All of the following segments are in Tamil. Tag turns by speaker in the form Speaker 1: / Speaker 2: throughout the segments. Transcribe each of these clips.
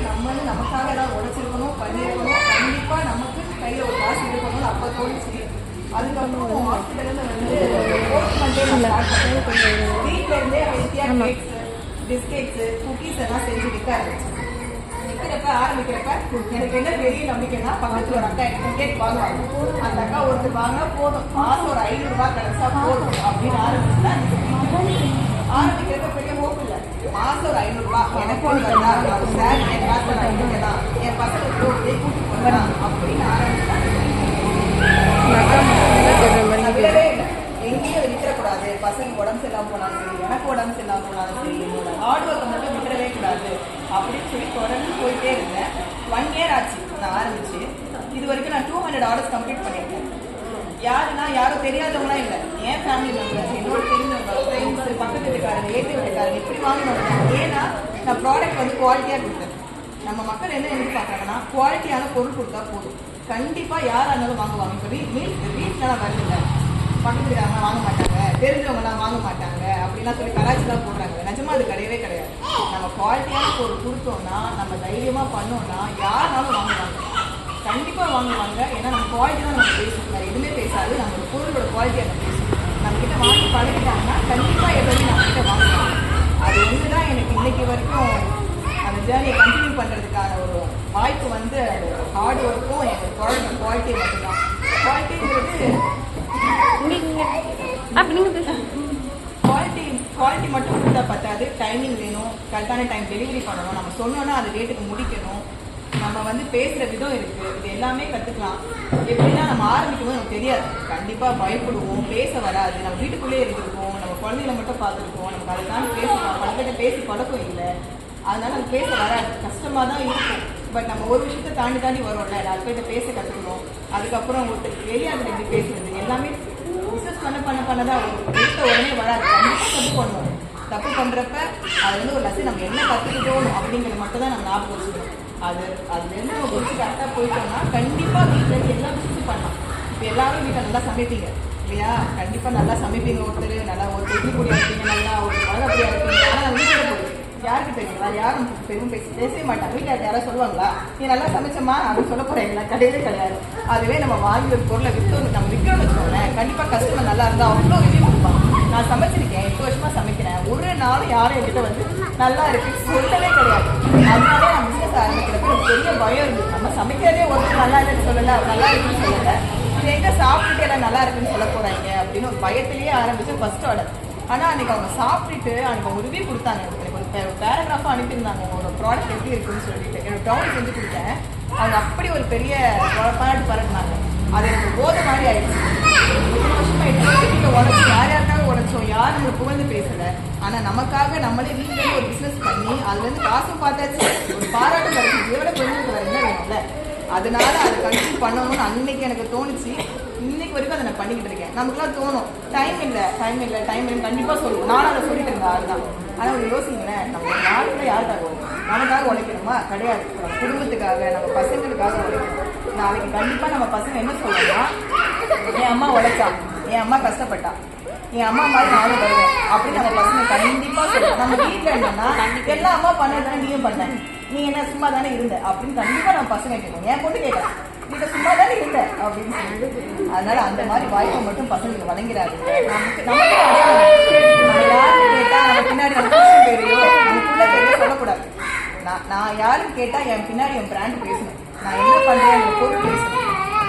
Speaker 1: நம்மன்னு நமக்காக ஏதாவது உழைச்சிருக்கணும், பண்ணியிருக்கணும், கண்டிப்பா நமக்கு கையில ஒரு காசு இருக்கணும்னு அப்ப தோணுச்சு. அதுக்கப்புறம் ஹாஸ்பிட்டல்ல வந்து வீட்டுல இருந்தே ஹெல்த்தியா கேக்ஸ், பிஸ்கெட்ஸ், குக்கீஸ் எல்லாம் செஞ்சு விற்க ஆரம்பிச்சேன். விற்கிறப்ப ஆரம்பிக்கிறப்ப எனக்கு என்ன பெரிய நம்பிக்கைன்னா, பக்கத்துல ஒரு அக்கா எனக்கு கேக் வாங்குவாங்க. அந்த அக்கா ஒருத்தர் வாங்கினா போதும், மாசம் ஒரு 500 ரூபாய் கிடைச்சா போதும் அப்படின்னு ஆரம்பிச்சுன்னா ஆரம்பிக்கிறப்ப பெரிய ஹோப் இல்லை. மாசம் ஒரு 500 ரூபாய் எனக்கு ஒன்று வந்தா சார் என் கிளாஸ்ல நான் இங்கே தான் என் பசங்களுக்கு கூட்டிட்டு போகலாம் அப்படின்னு ஆரம்பிச்சா விடவே இல்லை. எங்கேயும் விட்டுறக்கூடாது. பசங்க உடம்பு சரியில்லாம போனாலும் சரி, எனக்கு உடம்பு சரியில்லாம போனாலும் சரி, என்னோட ஹார்ட் ஒர்க்கை மட்டும் விட்டுறவே கூடாது அப்படின்னு சொல்லி தொடர்ந்து போயிட்டே இருந்தேன். 1 year ஆச்சு நான் ஆரம்பிச்சு. இது வரைக்கும் நான் 200 orders கம்ப்ளீட் பண்ணியிருக்கேன். யாருன்னா யாரும் தெரியாதவங்களாம் இல்லை, என் ஃபேமிலி மெம்பர்ஸ், என்னோட தெரிஞ்சவங்க, ஃப்ரெண்ட்ஸ், பக்கத்து வீட்டுக்காரங்க, ஏற்றி வீட்டுக்காரங்க இப்படி வாங்கினவங்க. ஏன்னா நான் ப்ராடக்ட் வந்து குவாலிட்டியாக கொடுத்தேன். நம்ம மக்கள் என்ன எதிர்பார்க்குறாங்கன்னா குவாலிட்டியான பொருள் கொடுத்தா போதும், கண்டிப்பாக யாராக இருந்தாலும் வாங்குவாங்க. இப்போ வீட்டிலலாம் வருதுல்ல, பக்கத்து வீட்டுக்காரங்க வாங்க மாட்டாங்க, தெரிஞ்சவங்கலாம் வாங்க மாட்டாங்க அப்படிலாம் சொல்லி கலாச்சாரம் போடுறாங்க. நிஜமா அது கிடையவே கிடையாது. நம்ம குவாலிட்டியான பொருள் கொடுத்தோம்னா, நம்ம தைரியமாக பண்ணோம்னா யாருனாலும் வாங்குவாங்க, கண்டிப்பாக வாங்குவாங்க. ஏன்னா நம்ம குவாலிட்டி தான் நம்ம பேசணும், வேறு எதுவுமே பேசாது. நம்ம பொருளோட குவாலிட்டியை நம்ம பேசணும். நம்மக்கிட்ட வாங்கி பழகிட்டாங்கன்னா கண்டிப்பாக எப்பவுமே நம்மக்கிட்ட வாங்குவாங்க. அது ஒன்று தான் எனக்கு இன்னைக்கு வரைக்கும் அந்த ஜேர்னியை கண்டினியூ பண்ணுறதுக்கான ஒரு வாய்ப்பு வந்து ஹார்ட் ஒர்க்கும் எங்கள் ப்ராடக்ட் குவாலிட்டி மட்டும்தான். குவாலிட்டிங்கிறது குவாலிட்டி மட்டும் கொடுத்தா பத்தாது, டைமிங் வேணும், கரெக்டான டைம் டெலிவரி பண்ணணும், நம்ம சொன்னோன்னா அது டேட்டுக்கு முடிக்கணும், நம்ம வந்து பேசுகிற விதம் இருக்குது, இது எல்லாமே கற்றுக்கலாம். எப்படின்னா நம்ம ஆரம்பிக்கும் போது நமக்கு தெரியாது, கண்டிப்பாக பயப்படுவோம், பேச வராது, நம்ம வீட்டுக்குள்ளேயே இருந்திருக்கோம், நம்ம குழந்தைகளை மட்டும் பார்த்துருக்கோம், நமக்கு அதை தான் பேசலாம், பழகிட்ட பேசி பழக்கம் இல்லை, அதனால நமக்கு பேச வராது, கஷ்டமாக தான் இருக்கும். பட் நம்ம ஒரு விஷயத்தை தாண்டி வரோம்ல, 4 பேர்கிட்ட பேச கற்றுக்கணும். அதுக்கப்புறம் ஒருத்தருக்கு வெளியாகிறது எப்படி பேசுறது எல்லாமே பிஸ்னஸ் பண்ணதான் எடுத்த உடனே வராது. கண்டிப்பாக தப்பு பண்ணுவோம். தப்பு பண்ணுறப்ப அது வந்து ஒரு லட்சம் நம்ம என்ன கற்றுக்கிட்டோம் அப்படிங்கிறது மட்டும் தான் நம்ம ஞாபகம் வச்சுக்கணும். அதுலேருந்து நம்ம குறிச்சு கரெக்டாக போயிட்டோம்னா கண்டிப்பாக வீட்டில் எல்லா பிஸ்னஸும் பண்ணலாம். இப்போ எல்லாரும் வீட்டில் நல்லா சமைப்பீங்க இல்லையா? கண்டிப்பாக நல்லா சமைப்பீங்க. ஒருத்தர் நல்லா ஒரு இட்லி பொடியாக இருப்பீங்க, நல்லா ஒரு மிளகாப்பொடியாக இருப்பீங்க. ஆனால் வீட்டில் போய் யாருக்கு தெரியுங்களா? யாரும் பெரும் பேசவே மாட்டாங்க. வீட்டில் யாராவது சொல்லுவாங்களா நீ நல்லா சமைச்சமா அப்படின்னு சொல்ல போறீங்களா? கிடையவே கிடையாது. அதுவே நம்ம வாங்கி ஒரு பொருளை நம்ம விற்கிறோம்னு வச்சுக்கோங்களேன், கண்டிப்பாக கஸ்டமர் நல்லா இருந்தால் அவ்வளோ ரிவ்யூ கொடுப்பாங்க. நான் சமைச்சிருக்கேன், 8 வருஷமா சமைக்கிறேன், ஒரு நாள் யாரும் என்கிட்ட வந்து நல்லா இருக்குன்னு சொல்லவே கிடையாது. அதனால நான் பிஸ்னஸ் ஆரம்பிக்கிறப்ப எனக்கு பெரிய பயம் இருந்தது. நம்ம சமைக்கிறதே ஒருத்தர் நல்லா இல்லைன்னு சொல்லலை, நல்லா இருக்குன்னு சொல்லலை, இது எங்கே சாப்பிட்டுட்டு எல்லாம் நல்லா இருக்குன்னு சொல்ல போறாங்க அப்படின்னு ஒரு பயத்திலேயே ஆரம்பிச்சு ஃபர்ஸ்ட் ஆர்டர். ஆனால் அன்றைக்கி அவங்க சாப்பிட்டுட்டு அன்றைக்கி அவங்க ரிவ்யூ கொடுத்தாங்க. எனக்கு ஒரு பேராகிராஃபாக அனுப்பியிருந்தாங்க, உங்களோட ப்ராடக்ட் எப்படி இருக்குன்னு சொல்லிட்டு. என்னோட ப்ரௌனி செஞ்சு கொடுத்தேன். அவங்க அப்படி ஒரு பெரிய பாராட்டு பறந்தாங்க. அது எனக்கு போதை மாதிரி ஆயிடுச்சு. 3 வருஷமா 8 வருஷத்துக்கு உழைச்சி யாருக்காக உழைச்சோம், யாரும் நம்ம புகழ்ந்து பேசலை. ஆனால் நமக்காக நம்மளே வீட்டிலேருந்து ஒரு பிஸ்னஸ் பண்ணி அதுலேருந்து காசும் பார்த்தாச்சு, ஒரு பாராட்டு கிடைச்சி எவ்வளோ பெண்களுக்கு வர என்ன வேணும்ல. அதனால அதை கண்டினியூ பண்ணணும்னு அன்னைக்கு எனக்கு தோணுச்சு. இன்னைக்கு வரைக்கும் அதை நான் பண்ணிக்கிட்டு இருக்கேன். நமக்குலாம் தோணும் டைம் இல்லை கண்டிப்பாக சொல்லுவோம். நானும் அதை சொல்லிட்டு இருந்தேன் ஆள் தான். ஆனால் ஒரு யோசிங்களேன், நம்ம நாட்டில் யாருக்காக நமக்காக உழைக்கணுமா? கிடையாது. நம்ம குடும்பத்துக்காக, நம்ம பசங்களுக்காக உழைக்கணும். நாளைக்கு கண்டிப்பாக நம்ம பசங்க என்ன சொல்லணும்னா, என் அம்மா உழைச்சா, என் அம்மா கஷ்டப்பட்டா, என் அம்மா மாதிரி நானும் வருவேன் அப்படின்னு நம்ம பசங்க கண்டிப்பாக சொல்லணும். நம்ம வீட்டில் என்னன்னா எல்லா அம்மா பண்ணதானே நீயும் பண்ண, நீ என்ன சும்மா தானே இருந்த அப்படின்னு கண்டிப்பாக நம்ம பசங்க கேட்கணும். என் பொண்ணு கேட்கலாம், நீங்க சும்மா தானே இருந்த அப்படின்னு சொல்லிட்டு. அதனால அந்த மாதிரி வாய்ப்பை மட்டும் பசங்களுக்கு வழங்கிறாரு. நம்ம யாருன்னு கேட்டா நம்ம பின்னாடி நம்ம பேரையோ நமக்குள்ள பேரையோ சொல்லக்கூடாது. நான் யாருன்னு கேட்டா என் பின்னாடி என் பிராண்ட் பேசணும், நான் என்ன பண்றேன் என் பொருள் பேசணும்.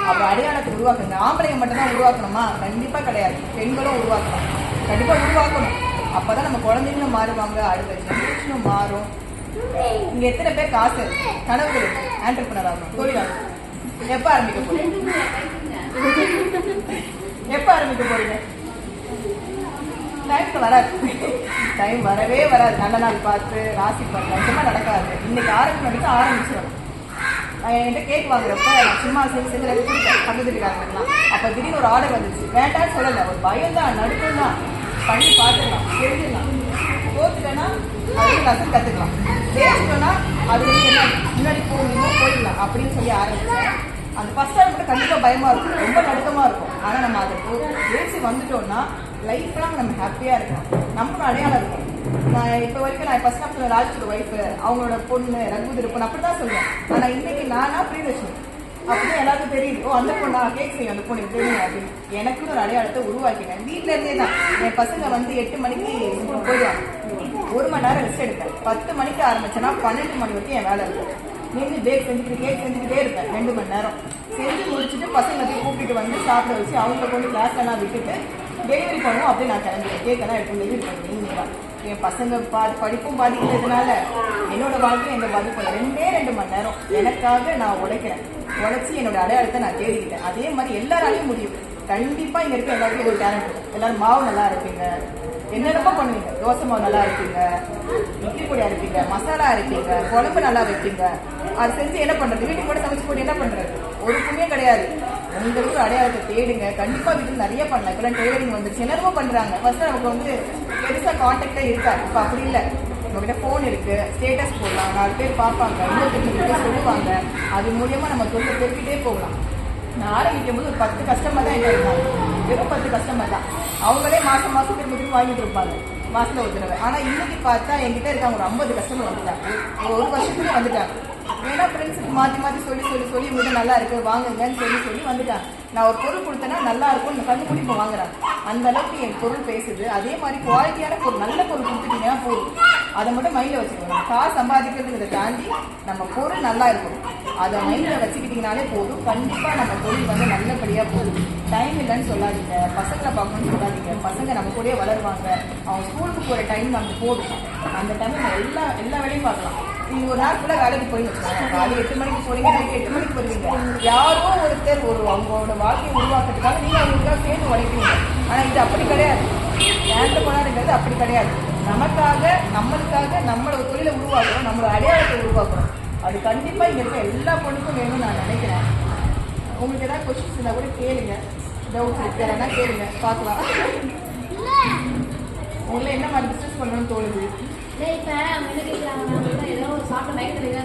Speaker 1: அப்புறம் அடையாளத்தை உருவாக்குங்க. ஆம்பளைங்க மட்டும்தான் உருவாக்கணுமா? கண்டிப்பா கிடையாது. பெண்களும் உருவாக்கணும், கண்டிப்பா உருவாக்கணும். அப்பதான் நம்ம குழந்தைங்களும் மாறுவாங்க, அடுத்த ஜெனரேஷனும் மாறும். இங்க எத்தனை பேர் காசு கனவுகள் ஆண்டர்பிரனர் ஆகணும், தொழிலாளர் எப்ப ஆரம்பிக்க போறீங்க? டைம் வரவே வராது. நல்ல நாள் பார்த்து ராசி பார்த்து நிஜமா நடக்காது. இன்னைக்கு ஆரம்பிச்சிடும். என்கிட்ட கேக் வாங்குறப்ப சும்மா செஞ்சு பக்கத்துக்காரங்கலாம் அப்ப திடீர்னு ஒரு ஆர்டர் வந்துச்சு. வேண்டான்னு சொல்லலை, ஒரு பயம் தான், நடுக்கம் தான். பண்ணி பார்த்துக்கலாம், தெரிஞ்சிடலாம். தோத்துட்டேன்னா அது லெசன் கற்றுக்கலாம், ஜெயிச்சிட்டோன்னா அது என்ன முன்னாடி போயிடலாம் அப்படின்னு சொல்லி ஆரம்பிச்சேன். அந்த ஃபர்ஸ்ட் டைம் கூட கண்டிப்பாக பயமாக இருக்கும், ரொம்ப நடுக்கமாக இருக்கும். ஆனால் நம்ம அதை ஜெயிச்சு வந்துட்டோம்னா லைஃப்லாம் நம்ம ஹாப்பியாக இருக்கலாம். நம்மளும் அடையாளம் இருக்கும். நான் இப்போ வரைக்கும் நான் ஃபர்ஸ்ட் நான் ராஜோட ஒய்ஃப், அவங்களோட பொண்ணு ரகுதர் பொண்ணு அப்படிதான் சொல்லுவேன். ஆனா இன்னைக்கு நானா பிரியதர்ஷினி அப்படியே எல்லாருக்கும் தெரியுது. ஓ அந்த பொண்ணா கேக் செய்யும், அந்த பொண்ணு தெரியும் அப்படின்னு எனக்குன்னு ஒரு அடையாளத்தை உருவாக்கினேன். வீட்டுல இருந்தே தான் என் பசங்க வந்து 8 மணிக்கு ஸ்கூல் போயிடுவாங்க. 1 மணி நேரம் ரெஸ்ட் எடுப்பேன். 10 மணிக்கு ஆரம்பிச்சேன்னா 12 மணி வரைக்கும் என் வேலை இருக்கும். நின்று பேக் செஞ்சுக்கிட்டு கேக் செஞ்சுக்கிட்டே இருப்பேன் 2 மணி நேரம். செஞ்சு முடிச்சுட்டு பசங்களை போய் கூப்பிட்டு வந்து சாப்பிட வச்சு அவங்கள கொண்டு கிளாஸ்லாம் விட்டுட்டு டெலிவரி பண்ணுவோம். அப்படியே நான் கிளம்பிடுவேன். கேக்கெல்லாம் எடுத்து டெலிவரி பண்ணுவேன். என் பசங்க படிப்பும் பாதிக்கிறதுனால என்னோட வாழ்க்கையும் எந்த பாதிப்பும் இல்லை. 2 மணி நேரம் எனக்காக நான் உழைக்கிறேன். உழைச்சி என்னோட அடையாளத்தை நான் தேடிக்கிட்டேன். அதே மாதிரி எல்லாராலையும் முடியும். கண்டிப்பா இங்க இருக்க எல்லாருக்கும் ஒரு டேலண்ட் இருக்கும். எல்லாரும் மாவு நல்லா இருப்பீங்க, என்னென்னமோ பண்ணுவீங்க. தோசை மாவு நல்லா இருப்பீங்க, இட்லி பொடியா இருப்பீங்க, மசாலா இருப்பீங்க, குழம்பு நல்லா வைப்பீங்க. அது செஞ்சு என்ன பண்றது? வீட்டுக்கு கூட சமைச்சு போட்டு என்ன பண்றது? ஒரு புண்ணியம் கிடையாது. உங்களுக்கு அடையாளத்தை தேடுங்க. கண்டிப்பா வீட்டுக்கு நிறைய பண்ணலாம். இப்பெல்லாம் டெய்லரிங் வந்துருச்சு, என்னென்னமோ பண்றாங்க. ஃபர்ஸ்ட் நமக்கு வந்து பெருசா கான்டாக்டே இருக்காது. இப்ப அப்படி இல்லை. நம்மகிட்ட போன் இருக்கு, ஸ்டேட்டஸ் போடலாம், 4 பேர் பார்ப்பாங்க, இன்னொரு சொல்லுவாங்க. அது மூலியமா நம்ம தொழில் பெருக்கிட்டே போகலாம். நான் ஆரம்பிக்கும் போது ஒரு 10 கஸ்டமர் தான் என்ன இருக்காங்க. வெறும் 10 கஸ்டமர் தான். அவங்களே மாசம் திரும்ப வாங்கிட்டு இருப்பாங்க மாசத்துல ஒரு தடவை. ஆனா இன்னைக்கு பார்த்தா என்கிட்ட இருக்காங்க ஒரு 50 கஸ்டமர் வந்துட்டாங்க. ஒரு வருஷத்துக்கு வந்துட்டாங்க. ஏன்னா ஃப்ரெண்ட்ஸுக்கு மாற்றி சொல்லி இவங்க நல்லா இருக்கு வாங்குங்கன்னு சொல்லி வந்துட்டாங்க. நான் ஒரு பொருள் கொடுத்தேன்னா நல்லா இருக்கும் கண்டு மூடி இப்போ வாங்குறாங்க. அந்த அளவுக்கு என் பொருள் பேசுது. அதே மாதிரி குவாலிட்டியான பொருள், நல்ல பொருள் கொடுத்துட்டீங்கன்னா போதும். அதை மட்டும் மைண்டில் வச்சுக்கணும். நம்ம காசு சம்பாதிக்கிறதுங்கிறத தாண்டி நம்ம பொருள் நல்லா இருக்கணும். அதை மைண்டில் வச்சுக்கிட்டீங்கனாலே போதும். கண்டிப்பாக நம்ம தொழில் வந்து நல்லபடியாக போதும். டைம் இல்லைன்னு சொல்லாதீங்க, பசங்களை பார்க்கணும்னு சொல்லாதீங்க. பசங்க நம்ம கூடயே வளருவாங்க. அவங்க ஸ்கூலுக்கு போகிற டைம் நமக்கு போதும். அந்த டைம் நம்ம எல்லா வேலையும் பார்க்கலாம். நீங்கள் ஒரு நாள் ஃபுல்லாக வேலைக்கு போய் வச்சுக்கோங்க. காலையில் 8 மணிக்கு போறீங்க, நைட்டு 8 மணிக்கு வருவீங்க. யாரோ ஒருத்தர் அவங்களோட வாழ்க்கையை உருவாக்குறதுக்காக நீங்கள் அவங்களுக்காக சேர்ந்து உழைக்கிறீங்க. ஆனால் இது அப்படி கிடையாது. நேரத்தை கொண்டாடுங்கிறது அப்படி கிடையாது. நமக்காக நம்மளோட தொழிலை உருவாக்குறோம், நம்மளோட அடையாளத்தை உருவாக்குறோம். அது கண்டிப்பாக இங்கே இருக்க எல்லா பொண்ணுக்கும் வேணும்னு நான் நினைக்கிறேன். உங்களுக்கு ஏதாவது கொஸ்டின்ஸ் இருந்தால் கூட கேளுங்க, டவுட்ஸ் இருக்கு யாரா கேளுங்க, பார்க்கலாம். உங்களை என்ன மாதிரி பிஸ்னஸ் பண்ணணும்னு தோணுது?
Speaker 2: ஏதோ சாப்பிட்ட லைட் தெரியல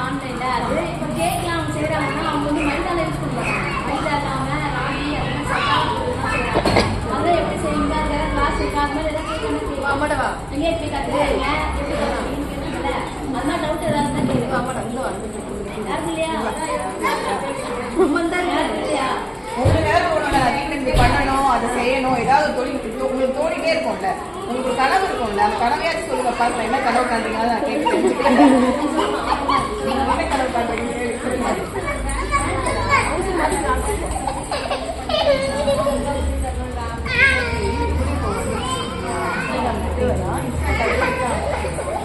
Speaker 2: ஆன்லைன்ல அது இப்போ கேக்லாம் அவங்க செய்யறாங்கன்னா அவங்க வந்து மைதால யூஸ் பண்ணுவாங்க. மைதா இல்லாம ராகி அதெல்லாம் எப்படி செய்யுங்க, கிளாஸ் அது மாதிரி ஏதாவது எங்கே எப்படி கத்துக்கிறீங்க எப்படி கேட்கல அதெல்லாம் டவுட் ஏதாவது தான் கேட்குது. யாருக்கு இல்லையா இல்லையா
Speaker 1: ஒரு நேரம் வீட்டுக்கு பண்ணணும், அதை செய்யணும், ஏதாவது தொழில் உங்களுக்கு தோணிட்டே இருக்கும்ல, உங்களுக்கு கனவு இருக்கும்ல, அந்த கனவையாச்சும் சொல்லுங்க பார்க்கலாம். என்ன கனவு காண்றீங்களா நான் கேட்டு என்ன கனவு காண்றீங்க?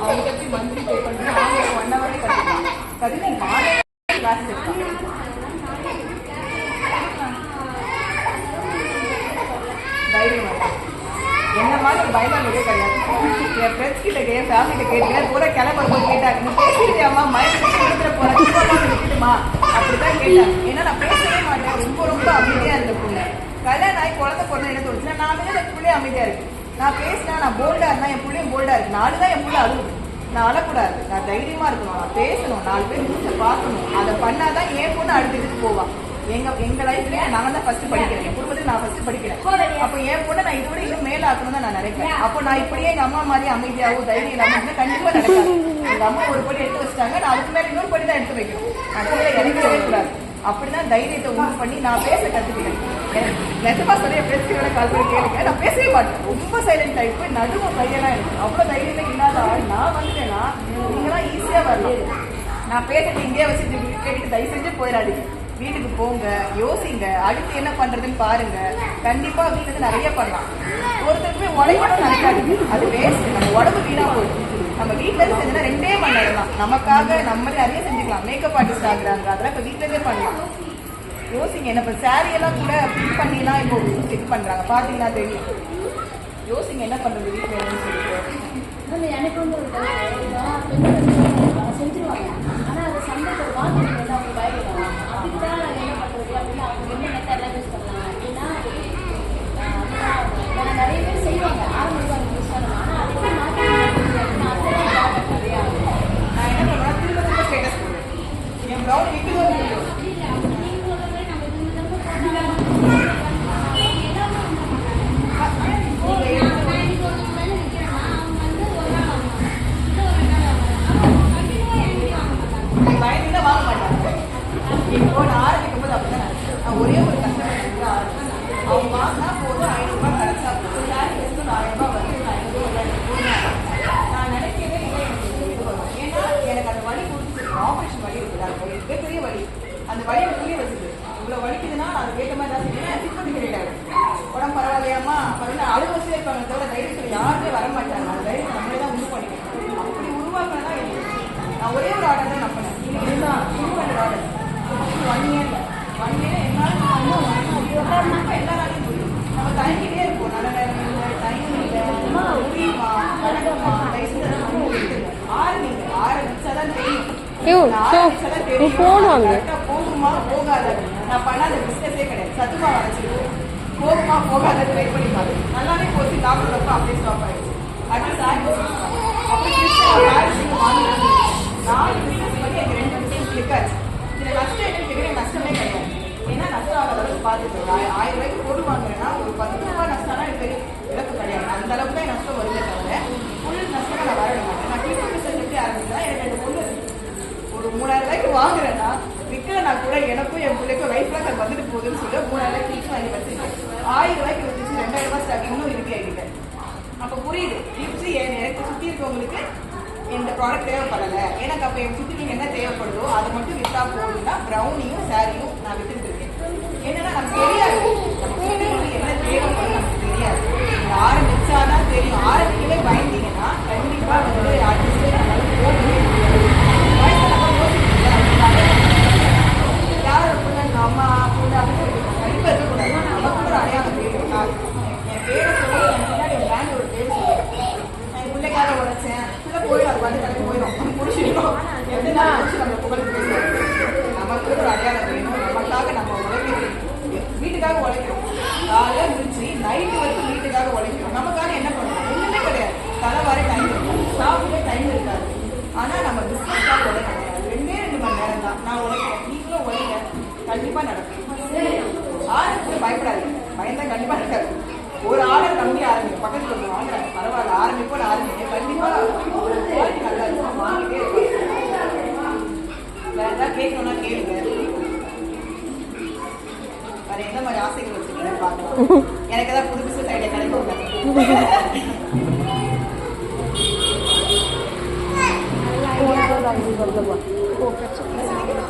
Speaker 1: அவங்க எப்படி மந்த்லி பே பண்ணுறோம், அவங்க 1 hour கற்றுக்கலாம். கற்றுட்டு மாலை கிளாஸ் எடுக்கலாம். என்ன மாதிரி பயணம் கிடையாது. என் ஃப்ரெண்ட்ஸ் கிட்ட என் ஃபேமிலிட்ட கேட்டேன், கூட கிளம்பும்போது கேட்டாங்க, நீ பேசிட்டியாமா மயக்க போறேன் விட்டுட்டுமா அப்படிதான் கேட்டாங்க. ஏன்னா நான் பேசவே மாட்டேன், ரொம்ப அமைதியா இருந்த பொண்ணு. கல்யாணம் ஆகி குழந்தை பொண்ணு என்ன தோணுச்சுன்னா நான் வந்து என் பிள்ளைய அமைதியா இருக்கு. நான் பேசினா நான் போல்டா இருந்தா என் பிள்ளையும் போல்டா இருக்கு. 4 தான் என் பிள்ளை அழுகுது. நான் அழக்கூடாது, நான் தைரியமா இருக்கணும், நான் பேசணும், 4 பேர் மூச்சை பார்க்கணும். அதை பண்ணாதான் என் பொண்ணு அடுத்துட்டு போவான். எங்க லைஃப்லயே நான் தான் ஃபர்ஸ்ட் படிக்கிறேன். என் குடும்பத்துக்கு நான் ஃபர்ஸ்ட் படிக்கிறேன். அப்போ என் பொண்ணை நான் இதோட இன்னும் மேல ஆக்கணும் தான் நான் நினைக்கிறேன். அப்போ நான் இப்படியே எங்க அம்மா மாதிரி அமைதியாகவும் தைரியம் இல்லாம கண்டிப்பா நடக்காது. எங்க அம்மா ஒரு படி எடுத்து வச்சிட்டாங்க, நான் அதுக்கு மேல இன்னொரு படி தான் எடுத்து வைக்கணும். நான் இறங்கவே கூடாது. அப்படிதான் தைரியத்தை உண்டு பண்ணி நான் பேச கத்துக்கிட்டேன். நிஜமா சொல்ல என் ஃப்ரெண்ட்ஸோட கால் பண்ணி கேளுங்க, நான் பேசவே மாட்டேன். ரொம்ப சைலண்ட் டைப், நடுவும் கையெல்லாம் இருக்கு. அவ்வளவு தைரியமே இல்லாத ஆள் நான் வந்துட்டேன்னா நீங்களாம் ஈஸியா வரலாம். நான் பேசிட்டு இங்கே வச்சு கேட்டுட்டு தயவு செஞ்சு போயிடாதீங்க. வீட்டுக்கு போங்க, யோசிங்க, அடுத்து என்ன பண்றதுன்னு பாருங்க. கண்டிப்பா வீட்டுக்கு நிறைய பண்ணலாம். ஒருத்தருக்குமே உழைக்கணும்னு நினைக்காதீங்க, அது வேஸ்ட். நம்ம உடம்பு வீணா போயிடும். நம்ம வீட்டுல இருந்து செஞ்சோன்னா 2 மணி நேரம் தான். நமக்காக நம்மளே நிறைய செஞ்சுக்கலாம். மேக்கப் ஆர்டிஸ்ட் ஆகுறாங்க, அதெல்லாம் இப்ப வீட்டுல இருந்தே பண்ணலாம். யோசிங்க. என்ன இப்ப சாரி எல்லாம் கூட பிக் பண்ணிலாம் இப்போ செக் பண்றாங்க, பாத்தீங்கன்னா தெரியும். யோசிங்க என்ன பண்றது வீட்டுல இருந்து சொல்லிட்டு.
Speaker 2: எனக்கு வந்து செஞ்சிருவாங்க. ஆனா அது சந்தைக்கு ஒரு வாங்கிட்டு வந்து அவங்க பயப்படுவாங்க. அதுக்குதான் என்ன பண்றது அப்படின்னா அவங்க என்ன மெத்தட்லாம் யூஸ் பண்ணலாம் அப்படின்னா நிறைய பேர் செய்வாங்க, ஆரம்பிப்பாங்க யூஸ் பண்ணலாம். ஆனா அதுக்கு மாற்றி நிறையா
Speaker 1: நான் என்ன பண்ணுவேன், திரும்ப ஸ்டேட்டஸ் போடுவேன். என் ப்ளவுஸ் விற்குதோ நீங்க
Speaker 3: நீ ஃபோன் வாங்கு.
Speaker 1: போகுமா போகாத நான் பண்ணாத பிசினஸே கிடையாது. சத்துமா வரைச்சிருக்கோம். போகுமா போகாத ட்ரை பண்ணி பாரு. நல்லாவே போச்சு. டாக்டர் ரொம்ப அப்படியே ஸ்டாப் ஆயிடுச்சு. அடுத்து நாலு பிசினஸ் பண்ணி எனக்கு 2 பிசினஸ் கிளிக் ஆச்சு. இதுல நஷ்டம் என்னன்னு கேட்குறேன். நஷ்டமே கிடையாது. ஏன்னா நஷ்டம் ஆகாத அளவுக்கு பார்த்துட்டு 1000 ரூபாய்க்கு பொருள் வாங்குறேன்னா ஒரு 10 ரூபாய் நஷ்டம்னா எனக்கு இழப்பு கிடையாது. அந்த அளவுக்கு தான் நஷ்டம் வருதே தவிர ஃபுல் நஷ்டம் நான் வரவிட மாட்டேன். நான் கிளிக் பிசினஸ் எப்படி ஆரம்பிச்சேன்னா எனக்கு 2 பொருள் ஒரு 3000 ரூபாய்க்கு வாங்குறேன்னா விற்கலனா கூட எனக்கும் என் பிள்ளைக்கும் லைஃப் லாங் அது வந்துட்டு போகுதுன்னு சொல்லி 3000 ரூபாய்க்கு வாங்கி வச்சிருக்கேன். 1000 ரூபாய்க்கு வச்சுச்சு 2000 ரூபாய் ஸ்டாக் இன்னும் இருக்கு என்கிட்ட. அப்ப புரியுது டிப்ஸ் எனக்கு சுத்தி இருக்கவங்களுக்கு இந்த ப்ராடக்ட் தேவைப்படல. எனக்கு அப்ப என் சுத்தி நீங்க என்ன தேவைப்படுதோ அதை மட்டும் வித்தா போதுன்னா ப்ரௌனியும் சாரியும் நான் வித்துட்டு இருக்கேன். என்னன்னா நமக்கு தெரியாது நம்ம சுத்தி என்ன தேவைப்படும் நமக்கு தெரியாது. ஆரம்பிச்சாதான் தெரியும். ஆரம்பிக்கவே பயந்தீங்கன்னா கண்டிப்பா வந்து ஆர்டிஸ்ட் போகவே யாரோட பொண்ணு அம்மா பொண்ணு அப்படின்னு கண்டிப்பா இருக்கக்கூடாது. நமக்கு ஒரு அடையாளம் தெரியும். என் பேரை சொல்லி என் முன்னாடி என் பிராண்ட் ஒரு பேர் சொல்லுவேன். நான் என் பிள்ளைக்காக உழைச்சேன். பிள்ளை போயிடும். அது வந்து கிளம்பி போயிடும். முடிச்சிடும். எந்த நாள் வச்சு நம்ம புகழ் பேசுவோம். நமக்கு ஒரு அடையாளம் வேணும். நமக்காக நம்ம உழைக்கிறோம். வீட்டுக்காக உழைக்கிறோம். காலையில முடிச்சு நைட்டு வரைக்கும் வீட்டுக்காக உழைக்கிறோம். நமக்காக என்ன பண்ணுறோம்? ஒண்ணுமே கிடையாது. தலை வர டைம் இருக்கும். சாப்பிட டைம் இருக்காது. ஆனா நம்ம பிஸ்னஸ்க்காக உழைக்கிறோம். 2 மணி நேரம் தான் நான் உழைக்கிறேன். நீங்களும் உழைக்க கண்டிப்பா நடக்கும். ஆரம்பிச்சு பயப்படாது. பயந்தா கண்டிப்பா இருக்காது. ஒரு ஆர்டர் கம்மி ஆரம்பிக்கும். பக்கத்துல வந்து வாங்குறாங்க பரவாயில்ல ஆரம்பிப்போம் ஆரம்பிங்க. கண்டிப்பா குவாலிட்டி நல்லா இருக்கும். வாங்கிட்டே இருப்பாங்க. வேற ஏதாவது கேட்கணும்னா கேளுங்க. வேற எந்த மாதிரி ஆசைகள் வச்சுக்கீங்கன்னு பார்க்கலாம்.